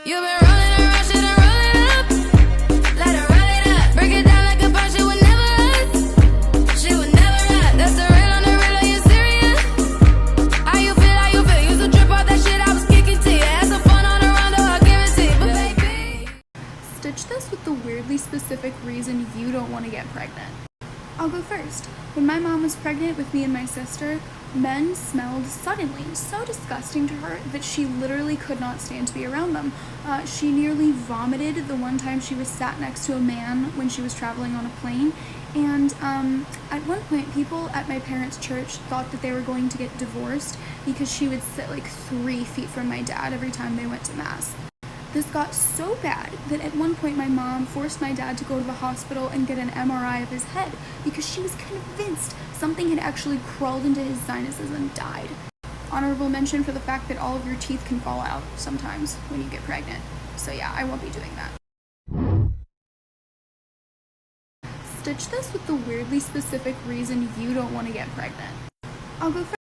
You've been rolling around, shit and roll it up. Let her roll it up. Break it down like a punch, she would never us. She would never us. That's the real on the real, are you serious? How you feel, how you feel? Used to trip off that shit I was kicking to you. Had some fun on the round, though I'll give it to you. But baby, Stitch this with the weirdly specific reason you don't want to get pregnant. I'll go first. When my mom was pregnant with me and my sister, men smelled suddenly so disgusting to her that she literally could not stand to be around them. She nearly vomited the one time she was sat next to a man when she was traveling on a plane. And at one point, people at my parents' church thought that they were going to get divorced because she would sit like 3 feet from my dad every time they went to mass. This got so bad that at one point my mom forced my dad to go to the hospital and get an MRI of his head because she was convinced something had actually crawled into his sinuses and died. Honorable mention for the fact that all of your teeth can fall out sometimes when you get pregnant. So yeah, I won't be doing that. Stitch this with the weirdly specific reason you don't want to get pregnant. I'll go first.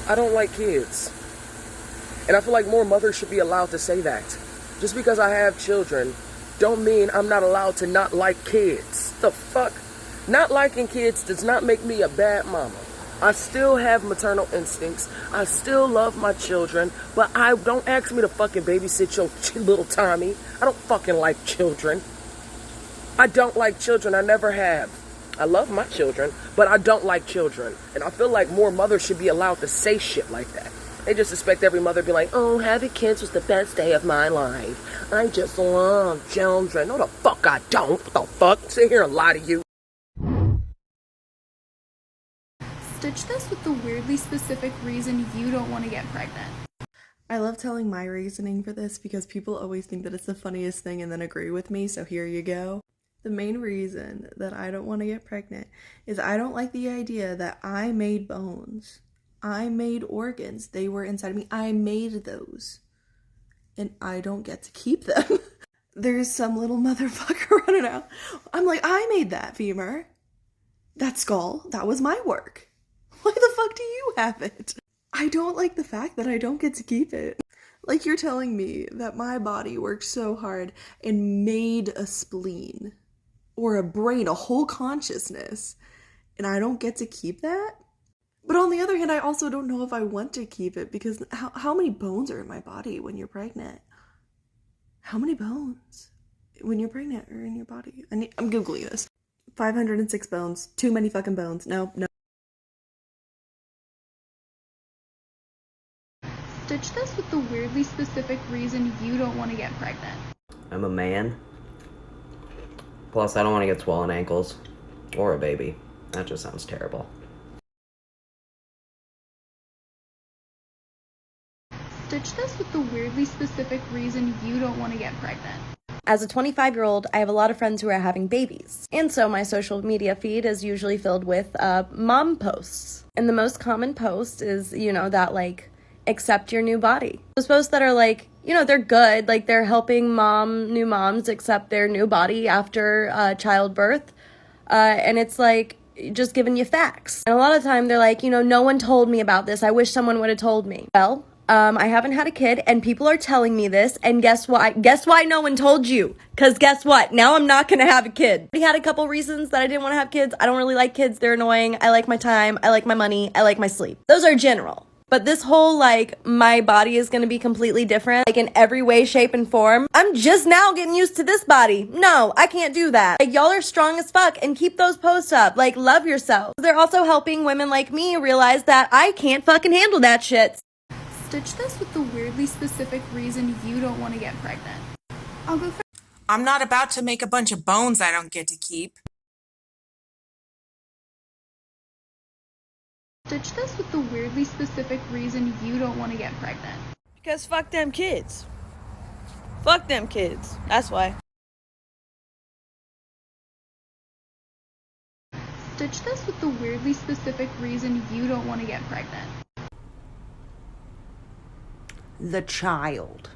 I don't like kids. And I feel like more mothers should be allowed to say that. Just because I have children don't mean I'm not allowed to not like kids. The fuck? Not liking kids does not make me a bad mama. I still have maternal instincts. I still love my children. But I don't ask me to fucking babysit your little Tommy. I don't fucking like children. I don't like children. I never have. I love my children, but I don't like children. And I feel like more mothers should be allowed to say shit like that. They just expect every mother to be like, oh, having kids was the best day of my life. I just love children. No, the fuck I don't. What the fuck? Sit here and lie to you. Stitch this with the weirdly specific reason you don't want to get pregnant. I love telling my reasoning for this because people always think that it's the funniest thing and then agree with me, so here you go. The main reason that I don't want to get pregnant is I don't like the idea that I made bones. I made organs. They were inside of me. I made those. And I don't get to keep them. There's some little motherfucker running out. I'm like, I made that femur. That skull. That was my work. Why the fuck do you have it? I don't like the fact that I don't get to keep it. Like you're telling me that my body worked so hard and made a spleen. Or a brain, a whole consciousness. And I don't get to keep that? But on the other hand, I also don't know if I want to keep it because how many bones are in my body when you're pregnant? How many bones when you're pregnant are in your body? I'm Googling this. 506 bones. Too many fucking bones. No. Stitch this with the weirdly specific reason you don't want to get pregnant. I'm a man. Plus, I don't want to get swollen ankles. Or a baby. That just sounds terrible. Stitch this with the weirdly specific reason you don't want to get pregnant. As a 25-year-old, I have a lot of friends who are having babies. And so my social media feed is usually filled with mom posts. And the most common post is, that like, accept your new body. Those posts that are like, they're good. Like they're helping new moms accept their new body after childbirth. And it's like, just giving you facts. And a lot of the time they're like, no one told me about this. I wish someone would have told me. Well, I haven't had a kid and people are telling me this, and guess what? Guess why no one told you? Because guess what? Now I'm not going to have a kid. I had a couple reasons that I didn't want to have kids. I don't really like kids. They're annoying. I like my time. I like my money. I like my sleep. Those are general. But this whole, my body is going to be completely different, in every way, shape, and form. I'm just now getting used to this body. No, I can't do that. Y'all are strong as fuck, and keep those posts up. Love yourself. They're also helping women like me realize that I can't fucking handle that shit. Stitch this with the weirdly specific reason you don't want to get pregnant. I'll go first. I'm not about to make a bunch of bones I don't get to keep. Stitch this with the weirdly specific reason you don't want to get pregnant. Because fuck them kids. Fuck them kids. That's why. Stitch this with the weirdly specific reason you don't want to get pregnant. The child.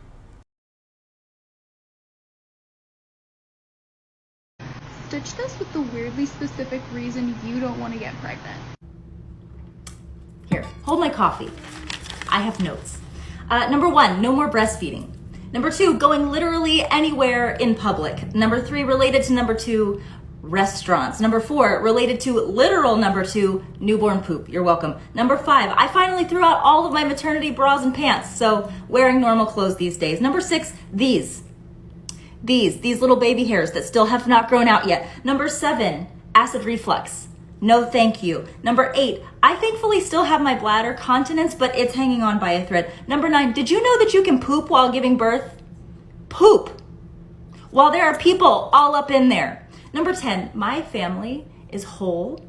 Stitch this with the weirdly specific reason you don't want to get pregnant. Here, hold my coffee. I have notes. Number 1, no more breastfeeding. Number 2, going literally anywhere in public. Number 3, related to number 2, restaurants. Number 4, related to literal number 2, newborn poop. You're welcome. Number 5, I finally threw out all of my maternity bras and pants, so wearing normal clothes these days. Number 6, these little baby hairs that still have not grown out yet. Number 7, acid reflux. No thank you. Number 8, I thankfully still have my bladder continence, but it's hanging on by a thread. Number 9, did you know that you can poop while giving birth? Poop while there are people all up in there. Number 10, my family is whole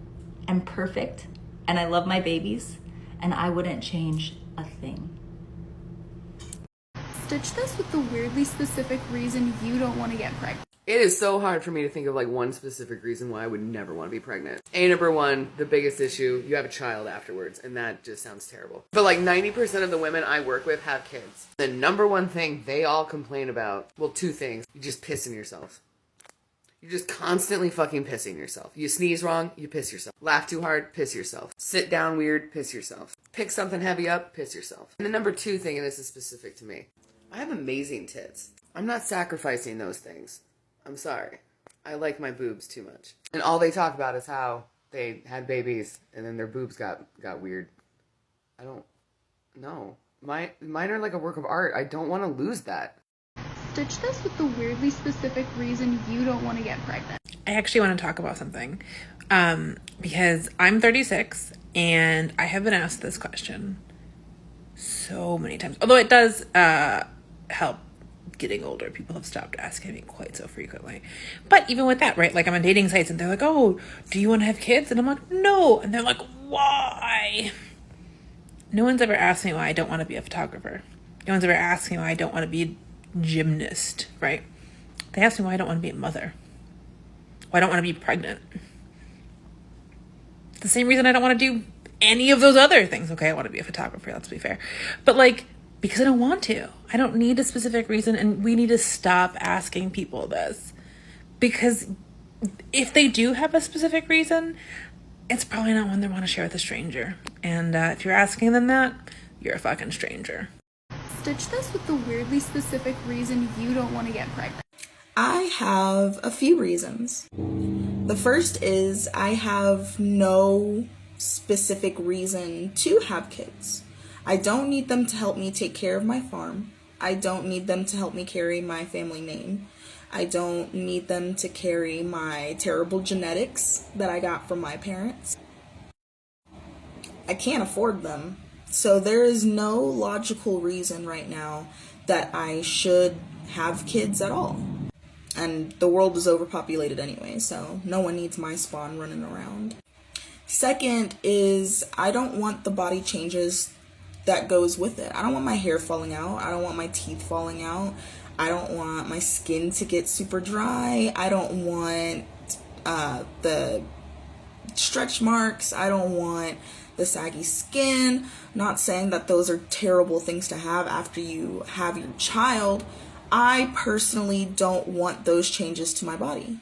and perfect, and I love my babies, and I wouldn't change a thing. Stitch this with the weirdly specific reason you don't want to get pregnant. It is so hard for me to think of like one specific reason why I would never want to be pregnant. Number 1, the biggest issue, you have a child afterwards, and that just sounds terrible. But like 90% of the women I work with have kids. The number 1 thing they all complain about, well, 2 things. You just pissing yourself. You're just constantly fucking pissing yourself. You sneeze wrong, you piss yourself. Laugh too hard, piss yourself. Sit down weird, piss yourself. Pick something heavy up, piss yourself. And the number 2 thing, and this is specific to me, I have amazing tits. I'm not sacrificing those things. I'm sorry. I like my boobs too much. And all they talk about is how they had babies and then their boobs got weird. I don't know. Mine are like a work of art. I don't want to lose that. Stitch this with the weirdly specific reason you don't want to get pregnant. I actually want to talk about something because I'm 36 and I have been asked this question so many times. Although it does help getting older. People have stopped asking me quite so frequently. But even with that, right? Like I'm on dating sites and they're like, oh, do you want to have kids? And I'm like, no. And they're like, why? No one's ever asked me why I don't want to be a photographer. No one's ever asked me why I don't want to be a gymnast, right? They ask me why I don't want to be a mother. Why I don't want to be pregnant. It's the same reason I don't want to do any of those other things. Okay, I want to be a photographer, let's be fair. But like, because I don't want to. I don't need a specific reason, and we need to stop asking people this. Because if they do have a specific reason, it's probably not one they want to share with a stranger. And if you're asking them that, you're a fucking stranger. Stitch this with the weirdly specific reason you don't want to get pregnant. I have a few reasons. The first is I have no specific reason to have kids. I don't need them to help me take care of my farm. I don't need them to help me carry my family name. I don't need them to carry my terrible genetics that I got from my parents. I can't afford them. So there is no logical reason right now that I should have kids at all. And the world is overpopulated anyway, so no one needs my spawn running around. Second is I don't want the body changes that goes with it. I don't want my hair falling out. I don't want my teeth falling out. I don't want my skin to get super dry. I don't want the stretch marks. I don't want the saggy skin. Not saying that those are terrible things to have after you have your child. I personally don't want those changes to my body.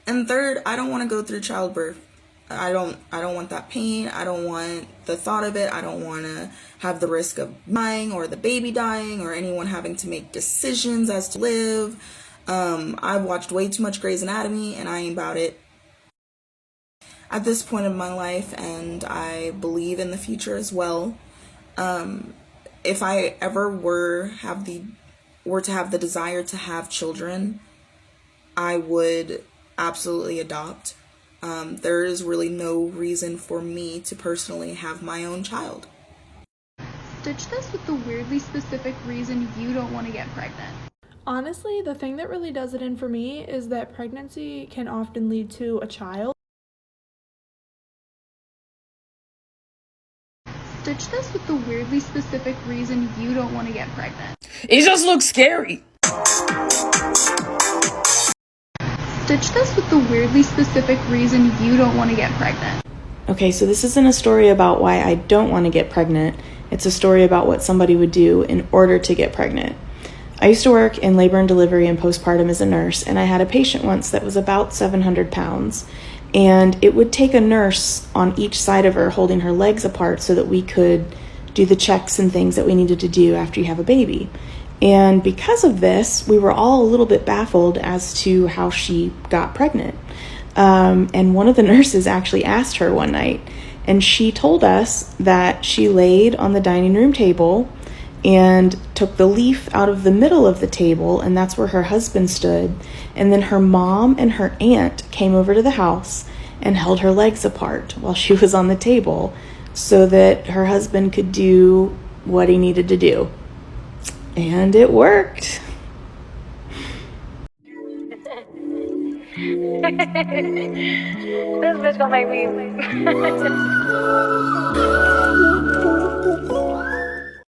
And third, I don't want to go through childbirth. I don't want that pain. I don't want the thought of it. I don't want to have the risk of dying or the baby dying or anyone having to make decisions as to live. I've watched way too much Grey's Anatomy and I ain't about it at this point in my life, and I believe in the future as well. If I ever were to have the desire to have children, I would absolutely adopt. There is really no reason for me to personally have my own child. Stitch this with the weirdly specific reason you don't want to get pregnant. Honestly, the thing that really does it in for me is that pregnancy can often lead to a child. Stitch this with the weirdly specific reason you don't want to get pregnant. It just looks scary. Stitch this with the weirdly specific reason you don't want to get pregnant. Okay, so this isn't a story about why I don't want to get pregnant. It's a story about what somebody would do in order to get pregnant. I used to work in labor and delivery and postpartum as a nurse, and I had a patient once that was about 700 pounds. And it would take a nurse on each side of her holding her legs apart so that we could do the checks and things that we needed to do after you have a baby. And because of this, we were all a little bit baffled as to how she got pregnant. And one of the nurses actually asked her one night, and she told us that she laid on the dining room table and took the leaf out of the middle of the table, and that's where her husband stood. And then her mom and her aunt came over to the house and held her legs apart while she was on the table so that her husband could do what he needed to do. And it worked. This bitch gonna make me